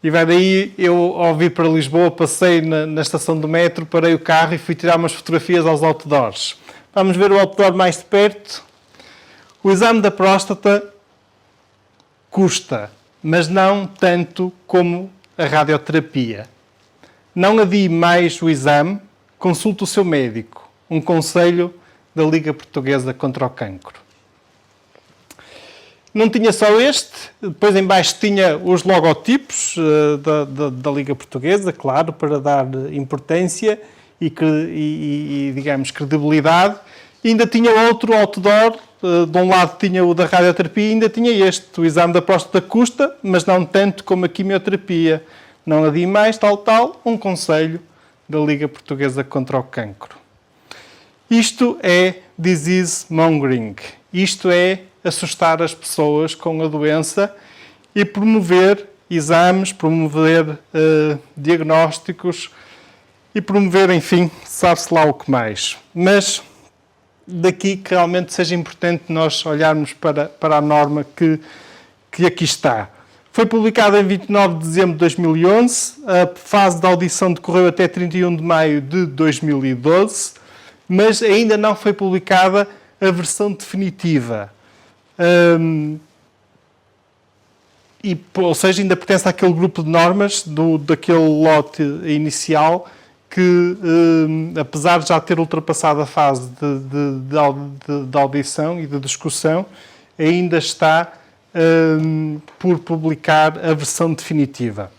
E vai daí, eu ao vir para Lisboa, passei na estação do metro, parei o carro e fui tirar umas fotografias aos outdoors. Vamos ver o outdoor mais de perto. O exame da próstata custa, mas não tanto como a radioterapia. Não adie mais o exame, consulte o seu médico. Um conselho da Liga Portuguesa contra o Cancro. Não tinha só este, depois em baixo tinha os logotipos da Liga Portuguesa, claro, para dar importância e digamos, credibilidade. E ainda tinha outro outdoor, de um lado tinha o da radioterapia e ainda tinha este. O exame da próstata custa, mas não tanto como a quimioterapia. Não adie mais, tal, um conselho da Liga Portuguesa contra o Cancro. Isto é disease mongering. Isto é assustar as pessoas com a doença e promover exames, promover diagnósticos e promover, enfim, sabe-se lá o que mais. Mas daqui que realmente seja importante nós olharmos para a norma que aqui está. Foi publicada em 29 de dezembro de 2011, a fase de audição decorreu até 31 de maio de 2012, mas ainda não foi publicada a versão definitiva. Ou seja, ainda pertence àquele grupo de normas daquele lote inicial que, apesar de já ter ultrapassado a fase de audição e de discussão, ainda está por publicar a versão definitiva.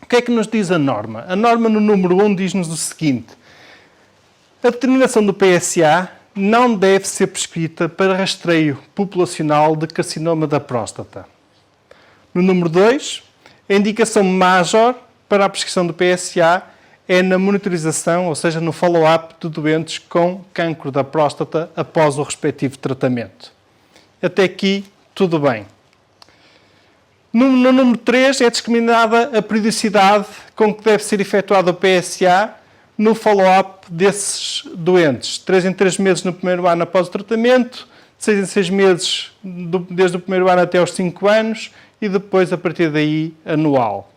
O que é que nos diz a norma? A norma no número 1 diz-nos o seguinte: a determinação do PSA não deve ser prescrita para rastreio populacional de carcinoma da próstata. No número 2, a indicação major para a prescrição do PSA é na monitorização, ou seja, no follow-up de doentes com cancro da próstata após o respectivo tratamento. Até aqui, tudo bem. No número 3, é discriminada a periodicidade com que deve ser efetuado o PSA no follow-up desses doentes. 3 em 3 meses no primeiro ano após o tratamento, 6 em 6 meses desde o primeiro ano até aos 5 anos e depois, a partir daí, anual.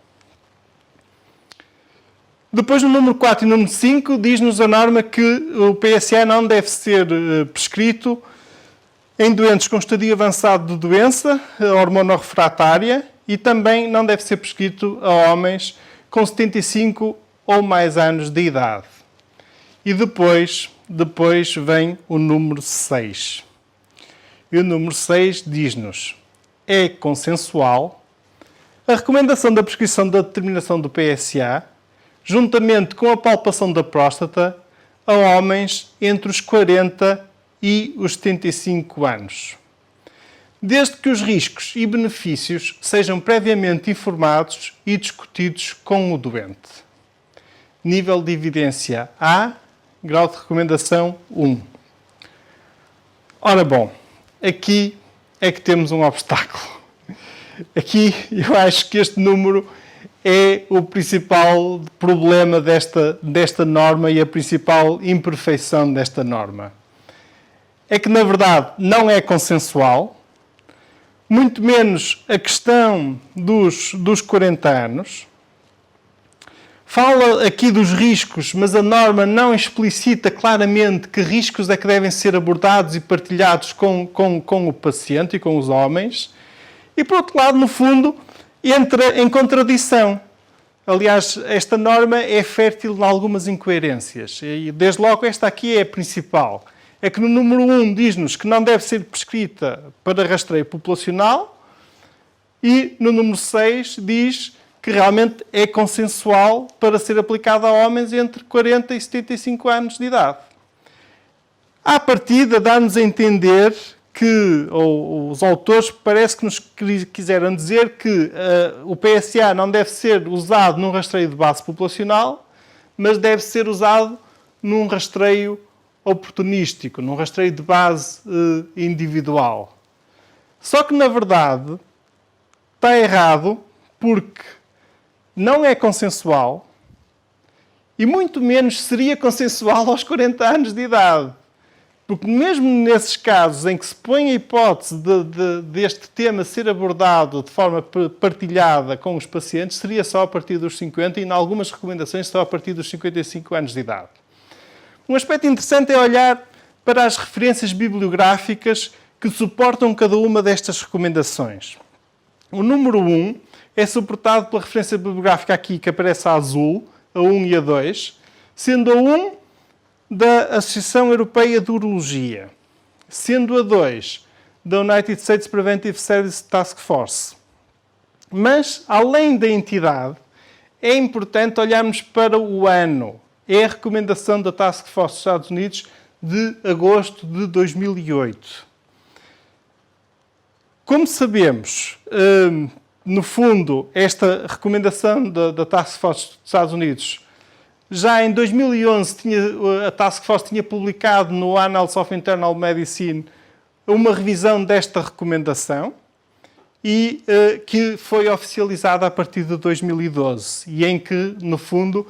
Depois, no número 4 e no número 5, diz-nos a norma que o PSA não deve ser prescrito em doentes com estadio avançado de doença, hormonorrefratária, e também não deve ser prescrito a homens com 75 ou mais anos de idade. E depois vem o número 6. E o número 6 diz-nos: é consensual a recomendação da prescrição da determinação do PSA, juntamente com a palpação da próstata, a homens entre os 40 e os 75 anos. Desde que os riscos e benefícios sejam previamente informados e discutidos com o doente. Nível de evidência A, grau de recomendação 1. Ora bom, aqui é que temos um obstáculo. Aqui eu acho que este número é o principal problema desta norma e a principal imperfeição desta norma. É que, na verdade, não é consensual, muito menos a questão dos 40 anos. Fala aqui dos riscos, mas a norma não explicita claramente que riscos é que devem ser abordados e partilhados com o paciente e com os homens. E, por outro lado, no fundo, entra em contradição. Aliás, esta norma é fértil em algumas incoerências. E, desde logo, esta aqui é a principal. É que no número 1 diz-nos que não deve ser prescrita para rastreio populacional e no número 6 diz que realmente é consensual para ser aplicada a homens entre 40 e 75 anos de idade. À partida, dá-nos a entender que, ou os autores parece que nos quiseram dizer que o PSA não deve ser usado num rastreio de base populacional, mas deve ser usado num rastreio oportunístico, num rastreio de base individual. Só que, na verdade, está errado porque não é consensual e muito menos seria consensual aos 40 anos de idade. Porque mesmo nesses casos em que se põe a hipótese deste tema ser abordado de forma partilhada com os pacientes, seria só a partir dos 50 e, em algumas recomendações, só a partir dos 55 anos de idade. Um aspecto interessante é olhar para as referências bibliográficas que suportam cada uma destas recomendações. O número 1 é suportado pela referência bibliográfica aqui, que aparece a azul, a 1 e a 2, sendo a 1 da Associação Europeia de Urologia, sendo a 2 da United States Preventive Service Task Force. Mas, além da entidade, é importante olharmos para o ano. É a recomendação da Task Force dos Estados Unidos de agosto de 2008. Como sabemos, no fundo, esta recomendação da Task Force dos Estados Unidos, já em 2011 a Task Force tinha publicado no Annals of Internal Medicine uma revisão desta recomendação e que foi oficializada a partir de 2012 e em que, no fundo,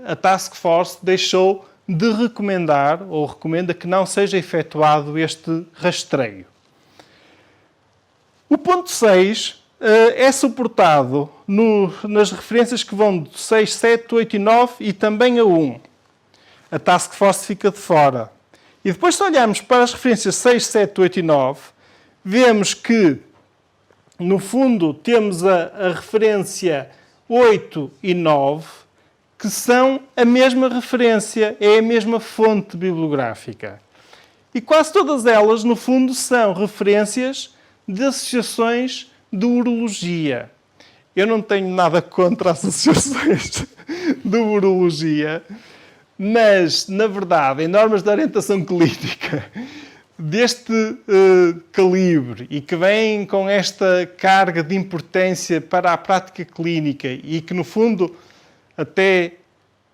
a Task Force deixou de recomendar ou recomenda que não seja efetuado este rastreio. O ponto 6 é suportado nas referências que vão de 6, 7, 8 e 9 e também a 1. A Task Force fica de fora. E depois, se olharmos para as referências 6, 7, 8 e 9, vemos que, no fundo, temos a referência 8 e 9, que são a mesma referência, é a mesma fonte bibliográfica. E quase todas elas, no fundo, são referências de associações de urologia. Eu não tenho nada contra associações de urologia, mas, na verdade, em normas de orientação clínica deste calibre e que vêm com esta carga de importância para a prática clínica e que, no fundo, até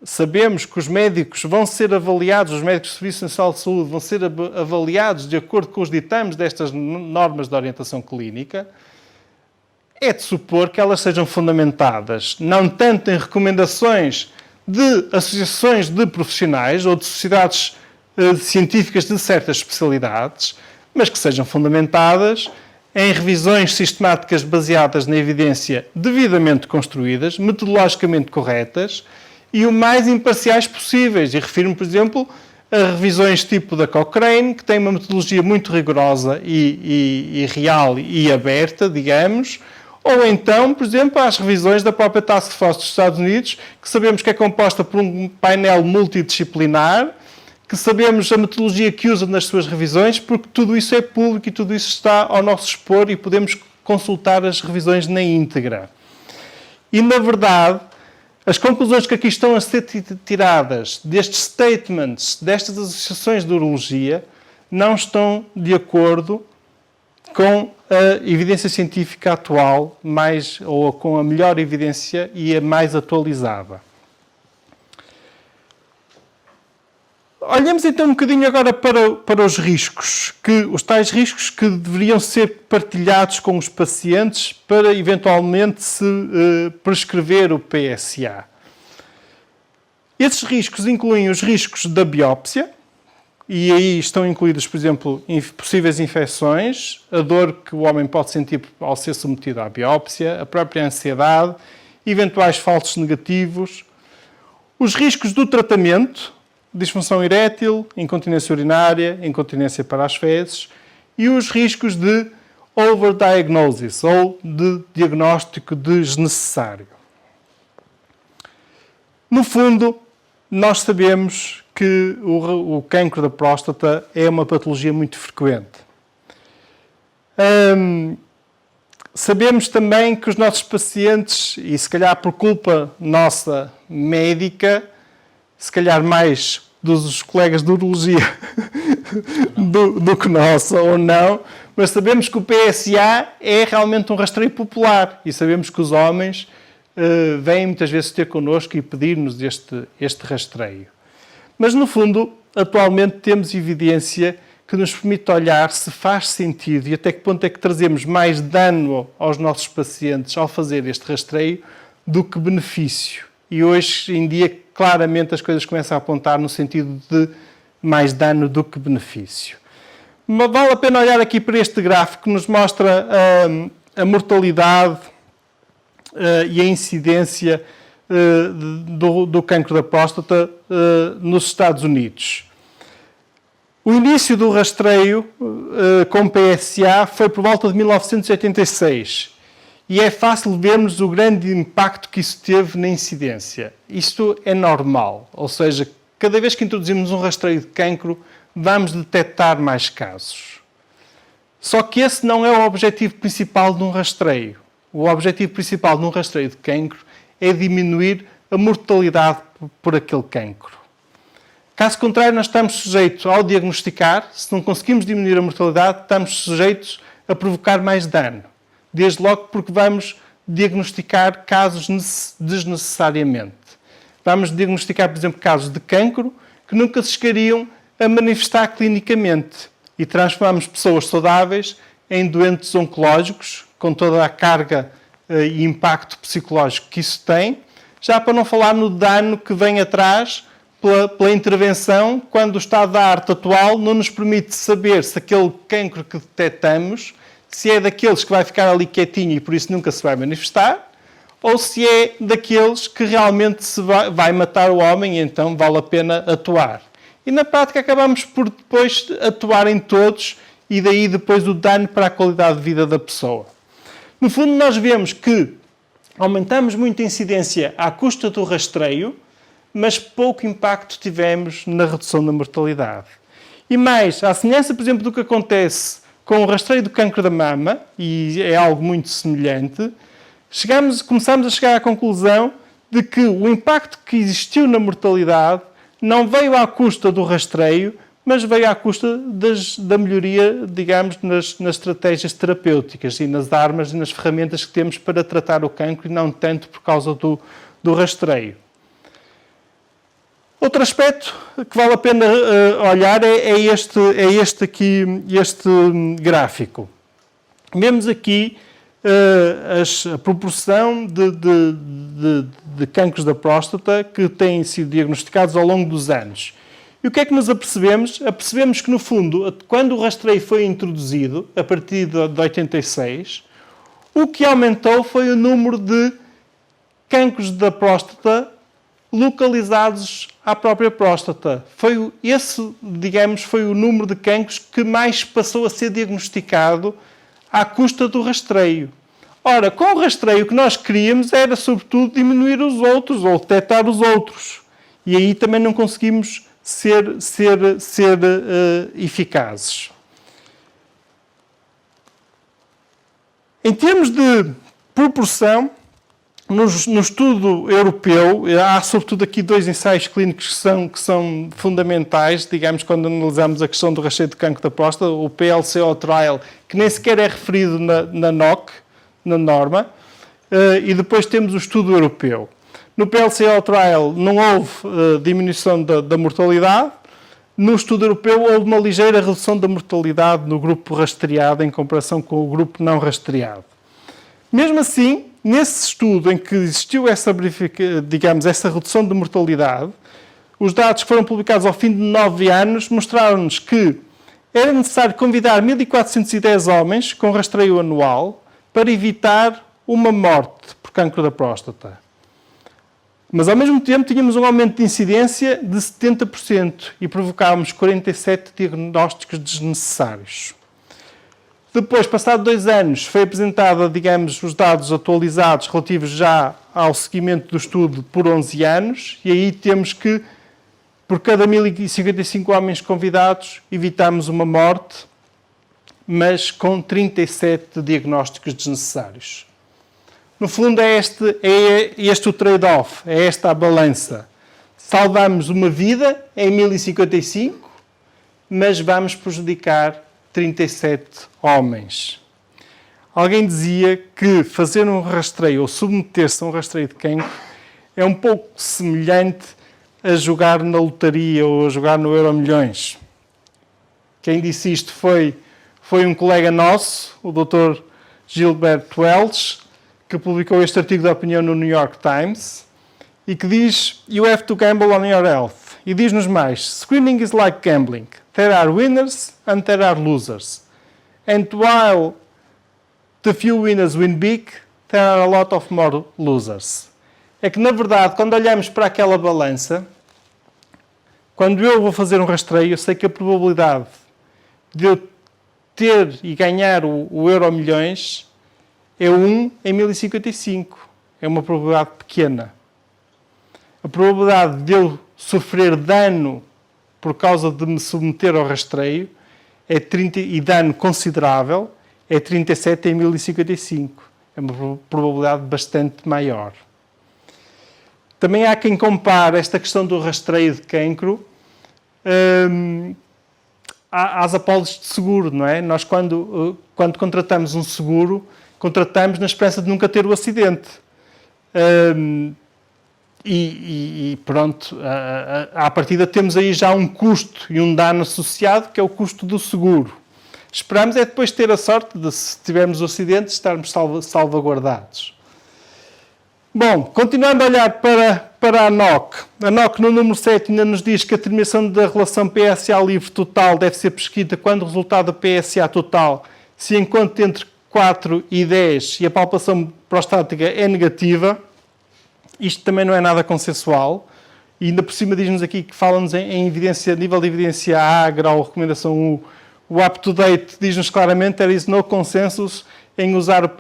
sabemos que os médicos vão ser avaliados, os médicos de Serviço Nacional de Saúde vão ser avaliados de acordo com os ditames destas normas de orientação clínica, é de supor que elas sejam fundamentadas não tanto em recomendações de associações de profissionais ou de sociedades científicas de certas especialidades, mas que sejam fundamentadas em revisões sistemáticas baseadas na evidência devidamente construídas, metodologicamente corretas e o mais imparciais possíveis. E refiro-me, por exemplo, a revisões tipo da Cochrane, que tem uma metodologia muito rigorosa e real e aberta, digamos, ou então, por exemplo, às revisões da própria Task Force dos Estados Unidos, que sabemos que é composta por um painel multidisciplinar, que sabemos a metodologia que usa nas suas revisões, porque tudo isso é público e tudo isso está ao nosso dispor e podemos consultar as revisões na íntegra. E, na verdade, as conclusões que aqui estão a ser tiradas destes statements, destas associações de urologia, não estão de acordo com a evidência científica atual, ou com a melhor evidência e a mais atualizada. Olhemos então um bocadinho agora para os riscos, os tais riscos que deveriam ser partilhados com os pacientes para eventualmente se prescrever o PSA. Esses riscos incluem os riscos da biópsia, e aí estão incluídos, por exemplo, possíveis infecções, a dor que o homem pode sentir ao ser submetido à biópsia, a própria ansiedade, eventuais falsos negativos, os riscos do tratamento, disfunção erétil, incontinência urinária, incontinência para as fezes, e os riscos de overdiagnosis, ou de diagnóstico desnecessário. No fundo, nós sabemos que o cancro da próstata é uma patologia muito frequente. Sabemos também que os nossos pacientes, e se calhar por culpa nossa médica, se calhar mais dos colegas de urologia do que nossa ou não, mas sabemos que o PSA é realmente um rastreio popular e sabemos que os homens vêm muitas vezes ter connosco e pedir-nos este rastreio. Mas, no fundo, atualmente temos evidência que nos permite olhar se faz sentido e até que ponto é que trazemos mais dano aos nossos pacientes ao fazer este rastreio do que benefício. E hoje em dia, claramente, as coisas começam a apontar no sentido de mais dano do que benefício. Mas vale a pena olhar aqui para este gráfico que nos mostra a mortalidade e a incidência do cancro da próstata nos Estados Unidos. O início do rastreio com PSA foi por volta de 1986 e é fácil vermos o grande impacto que isso teve na incidência. Isto é normal, ou seja, cada vez que introduzimos um rastreio de cancro, vamos detectar mais casos. Só que esse não é o objetivo principal de um rastreio. O objetivo principal de um rastreio de cancro é diminuir a mortalidade por aquele cancro. Caso contrário, nós estamos sujeitos ao diagnosticar, se não conseguimos diminuir a mortalidade, estamos sujeitos a provocar mais dano. Desde logo porque vamos diagnosticar casos desnecessariamente. Vamos diagnosticar, por exemplo, casos de cancro que nunca se chegariam a manifestar clinicamente e transformamos pessoas saudáveis em doentes oncológicos, com toda a carga e impacto psicológico que isso tem, já para não falar no dano que vem atrás pela intervenção, quando o estado da arte atual não nos permite saber se aquele cancro que detectamos, se é daqueles que vai ficar ali quietinho e por isso nunca se vai manifestar, ou se é daqueles que realmente vai matar o homem e então vale a pena atuar. E na prática acabamos por depois atuar em todos e daí depois o dano para a qualidade de vida da pessoa. No fundo, nós vemos que aumentamos muito a incidência à custa do rastreio, mas pouco impacto tivemos na redução da mortalidade. E mais, à semelhança, por exemplo, do que acontece com o rastreio do cancro da mama, e é algo muito semelhante, começamos a chegar à conclusão de que o impacto que existiu na mortalidade não veio à custa do rastreio, mas veio à custa da melhoria, digamos, nas estratégias terapêuticas e nas armas e nas ferramentas que temos para tratar o cancro e não tanto por causa do rastreio. Outro aspecto que vale a pena olhar é este gráfico. Vemos aqui a proporção de cancros da próstata que têm sido diagnosticados ao longo dos anos. E o que é que nos apercebemos? Apercebemos que, no fundo, quando o rastreio foi introduzido, a partir de 86, o que aumentou foi o número de cancros da próstata localizados à própria próstata. Esse, digamos, foi o número de cancros que mais passou a ser diagnosticado à custa do rastreio. Ora, com o rastreio o que nós queríamos era, sobretudo, diminuir os outros ou detectar os outros. E aí também não conseguimos ser eficazes. Em termos de proporção, no estudo europeu, há sobretudo aqui dois ensaios clínicos que são fundamentais, digamos, quando analisamos a questão do rastreio de cancro da próstata, o PLCO Trial, que nem sequer é referido na NOC, na norma, e depois temos o estudo europeu. No PLCO Trial não houve diminuição da mortalidade, no estudo europeu houve uma ligeira redução da mortalidade no grupo rastreado em comparação com o grupo não rastreado. Mesmo assim, nesse estudo em que existiu essa redução de mortalidade, os dados que foram publicados ao fim de 9 anos mostraram-nos que era necessário convidar 1.410 homens com rastreio anual para evitar uma morte por cancro da próstata. Mas, ao mesmo tempo, tínhamos um aumento de incidência de 70% e provocávamos 47 diagnósticos desnecessários. Depois, passado 2 anos, foi apresentada, digamos, os dados atualizados relativos já ao seguimento do estudo por 11 anos, e aí temos que, por cada 1.055 homens convidados, evitamos uma morte, mas com 37 diagnósticos desnecessários. No fundo, é este o trade-off, é esta a balança. Salvamos uma vida em 1.055, mas vamos prejudicar 37 homens. Alguém dizia que fazer um rastreio ou submeter-se a um rastreio de cancro é um pouco semelhante a jogar na lotaria ou a jogar no Euromilhões. Quem disse isto foi um colega nosso, o Dr. Gilbert Welch, que publicou este artigo de opinião no New York Times e que diz: "You have to gamble on your health. E diz-nos mais: Screening is like gambling. There are winners and there are losers. And while the few winners win big, there are a lot of more losers. É que, na verdade, quando olhamos para aquela balança, quando eu vou fazer um rastreio, eu sei que a probabilidade de eu ter e ganhar o euro milhões é 1 em 1055. É uma probabilidade pequena. A probabilidade de eu sofrer dano por causa de me submeter ao rastreio é 30, e dano considerável, é 37 em 1055. É uma probabilidade bastante maior. Também há quem compare esta questão do rastreio de cancro às apólices de seguro, não é? Nós, quando contratamos um seguro, contratamos na esperança de nunca ter o acidente. E pronto, à partida temos aí já um custo e um dano associado, que é o custo do seguro. Esperamos é depois ter a sorte de, se tivermos o acidente, estarmos salvaguardados. Bom, continuando a olhar para a NOC. A NOC, no número 7, ainda nos diz que a terminação da relação PSA livre total deve ser prescrita quando o resultado da PSA total se encontra entre 4 e 10 e a palpação prostática é negativa. Isto também não é nada consensual. E ainda por cima diz-nos aqui que fala-nos em evidência, nível de evidência A, grau recomendação U. O up-to-date diz-nos claramente there is no consensus em usar os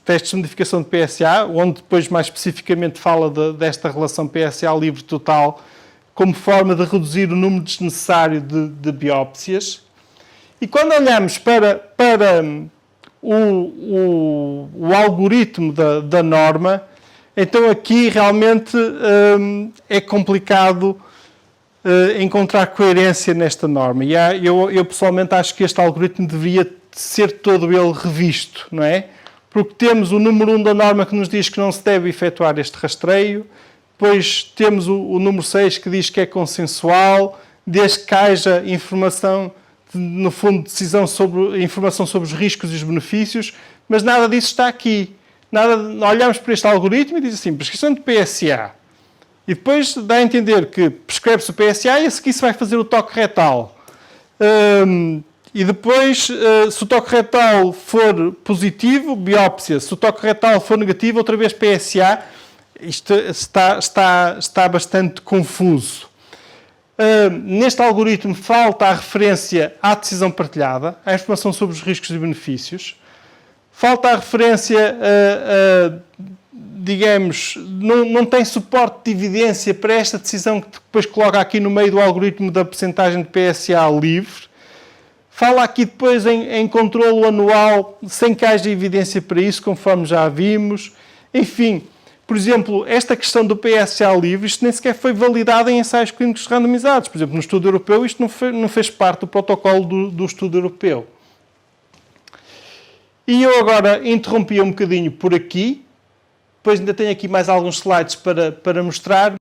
testes de modificação de PSA, onde depois mais especificamente fala desta relação PSA livre total como forma de reduzir o número desnecessário de biópsias. E quando olhamos para o algoritmo da norma, então aqui realmente é complicado encontrar coerência nesta norma. E eu pessoalmente acho que este algoritmo deveria ser todo ele revisto, não é? Porque temos o número 1 da norma que nos diz que não se deve efetuar este rastreio, depois temos o número 6 que diz que é consensual, desde que haja informação, no fundo, informação sobre os riscos e os benefícios, mas nada disso está aqui. Olhamos para este algoritmo e diz assim, prescrição de PSA. E depois dá a entender que prescreve-se o PSA e a seguir se vai fazer o toque retal. E depois, se o toque retal for positivo, biópsia. Se o toque retal for negativo, outra vez PSA. Isto está bastante confuso. Neste algoritmo falta a referência à decisão partilhada, à informação sobre os riscos e benefícios. Falta a referência, digamos, não tem suporte de evidência para esta decisão que depois coloca aqui no meio do algoritmo da percentagem de PSA livre. Fala aqui depois em controlo anual, sem que haja evidência para isso, conforme já vimos. Enfim, por exemplo, esta questão do PSA livre, isto nem sequer foi validado em ensaios clínicos randomizados. Por exemplo, no estudo europeu, isto não fez parte do protocolo do estudo europeu. E eu agora interrompi um bocadinho por aqui, depois ainda tenho aqui mais alguns slides para mostrar.